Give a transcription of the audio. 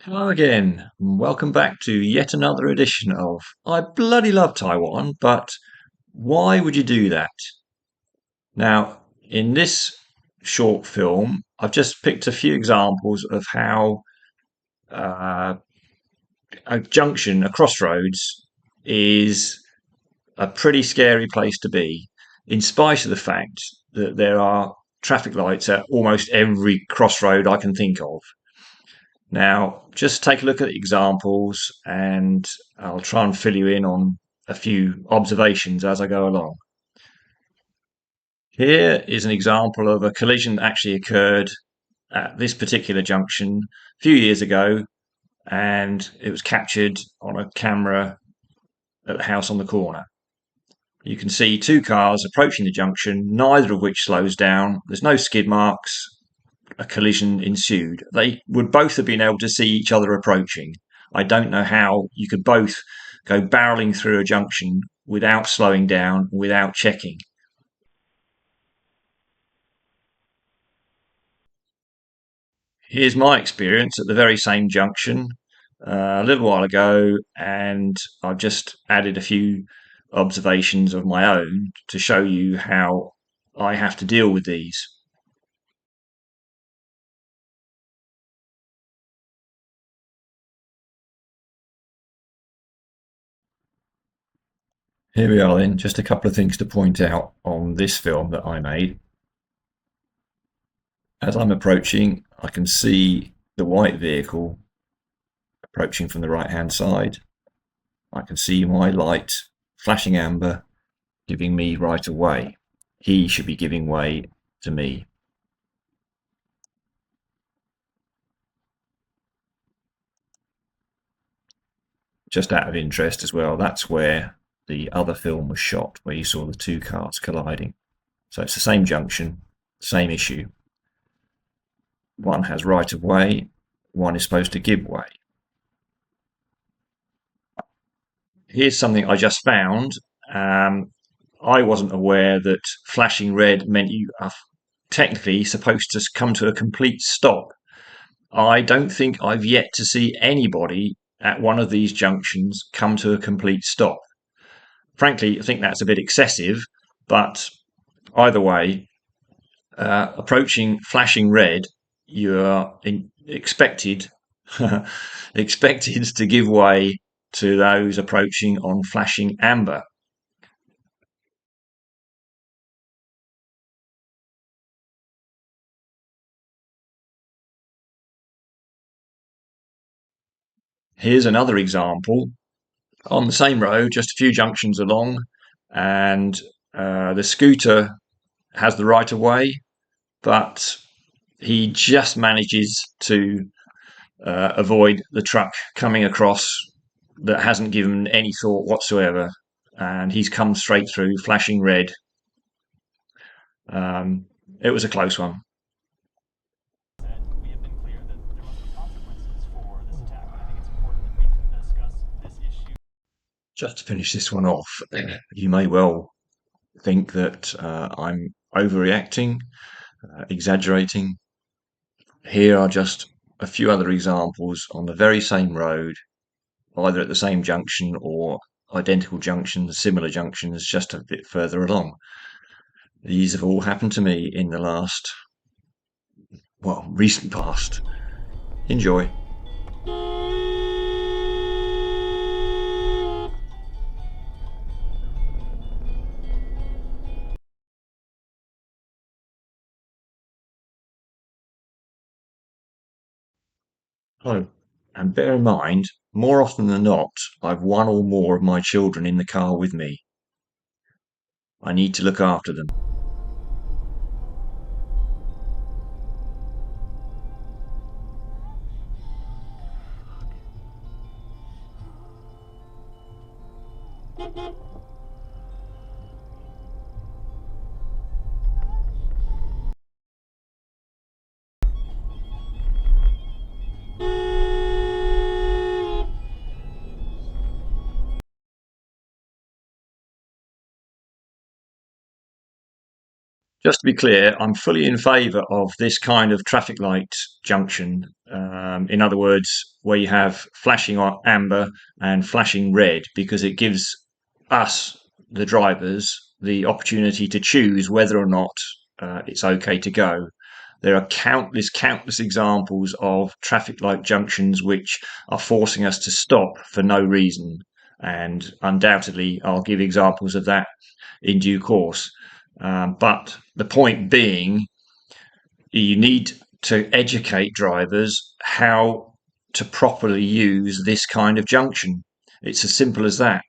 Hello again, and welcome back to yet another edition of I bloody love Taiwan, but why would you do that? Now, in this short film, I've just picked a few examples of how uh, a junction, a crossroads, is a pretty scary place to be, in spite of the fact that there are traffic lights at almost every crossroad I can think of. Now, just take a look at the examples and I'll try and fill you in on a few observations as I go along. Here is an example of a collision that actually occurred at this particular junction a few years ago, and it was captured on a camera at the house on the corner. You can see two cars approaching the junction, neither of which slows down. There's no skid marks. A collision ensued. They would both have been able to see each other approaching. I don't know how you could both go barreling through a junction without slowing down, without checking. Here's my experience at the very same junction a little while ago, and I've just added a few observations of my own to show you how I have to deal with these. Here we are then, just a couple of things to point out on this film that I made. As I'm approaching, I can see the white vehicle approaching from the right-hand side. I can see my light flashing amber, giving me right of way. He should be giving way to me. Just out of interest as well, that's where the other film was shot, where you saw the two cars colliding. So it's the same junction, same issue. One has right of way, one is supposed to give way. Here's something I just found. Um, I wasn't aware that flashing red meant you are technically supposed to come to a complete stop. I don't think I've yet to see anybody at one of these junctions come to a complete stop. Frankly, I think that's a bit excessive, but either way, approaching flashing red, you are expected expected to give way to those approaching on flashing amber. Here's another example on the same road, just a few junctions along, and the scooter has the right of way, but he just manages to avoid the truck coming across that hasn't given any thought whatsoever, and he's come straight through, flashing red. Um, it was a close one. Just to finish this one off, you may well think that I'm overreacting, exaggerating. Here are just a few other examples on the very same road, either at the same junction or identical junctions, similar junctions, just a bit further along. These have all happened to me in the last, well, recent past. Enjoy. Oh, and bear in mind, more often than not, I've one or more of my children in the car with me. I need to look after them. Just to be clear, I'm fully in favour of this kind of traffic light junction In other words, where you have flashing amber and flashing red, because it gives us, the drivers, the opportunity to choose whether or not it's okay to go. There are countless examples of traffic light junctions which are forcing us to stop for no reason. And undoubtedly, I'll give examples of that in due course. But the point being, you need to educate drivers how to properly use this kind of junction. It's as simple as that.